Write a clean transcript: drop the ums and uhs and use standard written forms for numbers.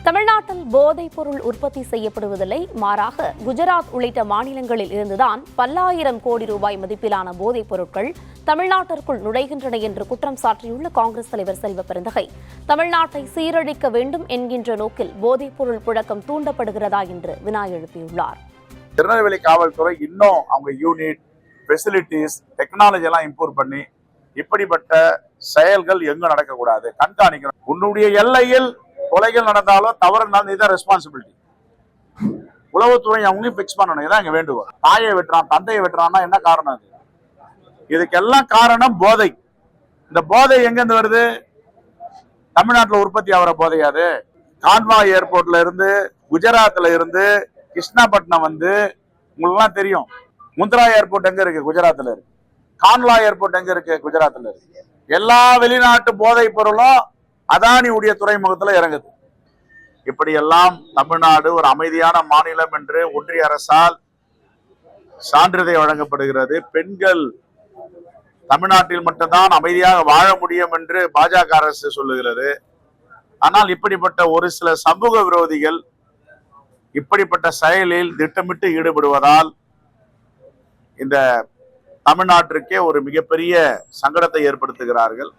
தமிழ்நாட்டில் போதைப் பொருள் உற்பத்தி செய்யப்படுவதில்லை, மாறாக குஜராத் உள்ளிட்ட மாநிலங்களில் இருந்துதான் பல்லாயிரம் கோடி ரூபாய் மதிப்பிலான போதைப் பொருட்கள் தமிழ்நாட்டிற்குள் நுழைகின்றன என்று குற்றம் சாட்டியுள்ள காங்கிரஸ் தலைவர் செல்வ பெருந்தகை, தமிழ்நாட்டை சீரழிக்க வேண்டும் என்கின்ற நோக்கில் போதைப் பொருள் புழக்கம் தூண்டப்படுகிறதா என்று வினா எழுப்பியுள்ளார். திருநெல்வேலி காவல்துறை இன்னும் அவங்க யூனிட், ஃபெசிலிட்டிஸ், டெக்னாலஜி எல்லாம் இம்ப்ரூவ் பண்ணி இப்படிப்பட்ட செயல்கள் எங்க நடக்கக்கூடாது கண்காணிக்கணும். உன்னுடைய எல்லையில் கொலைகள் நடந்தாலும் தவறு நடந்தாலும் இதுதான் ரெஸ்பான்சிபிலிட்டி. உளவுத்துறை அவங்களையும் பிக்ஸ் பண்ணணும். இதான் இங்க வேண்டுகோள். தாயை வெட்டுறான், தந்தையை வெட்டுறான்னா என்ன காரணம்? அது இதுக்கெல்லாம் காரணம் போதை. இந்த போதை எங்கிருந்து வருது? தமிழ்நாட்டில் உற்பத்தி ஆகிற போதையாது. கான்வாய் ஏர்போர்ட்ல இருந்து, குஜராத்ல இருந்து கிருஷ்ணாபட்டினம் வந்து உங்களுக்கு தெரியும். முந்த்ரா ஏர்போர்ட் எங்க இருக்கு? குஜராத்ல இருக்கு. கான்லா ஏர்போர்ட் எங்க இருக்கு? குஜராத்ல இருக்கு. எல்லா வெளிநாட்டு போதை பொருளும் அதானியுடைய துறைமுகத்துல இறங்குது. இப்படியெல்லாம் தமிழ்நாடு ஒரு அமைதியான மாநிலம் என்று ஒன்றிய அரசால் சான்றிதழ் வழங்கப்படுகிறது. பெண்கள் தமிழ்நாட்டில் மட்டும்தான் அமைதியாக வாழ முடியும் என்று பாஜக அரசு சொல்லுகிறது. ஆனால் இப்படிப்பட்ட ஒரு சில சமூக விரோதிகள் இப்படிப்பட்ட செயலில் திட்டமிட்டு ஈடுபடுவதால் இந்த தமிழ்நாட்டிற்கே ஒரு மிகப்பெரிய சங்கடத்தை ஏற்படுத்துகிறார்கள்.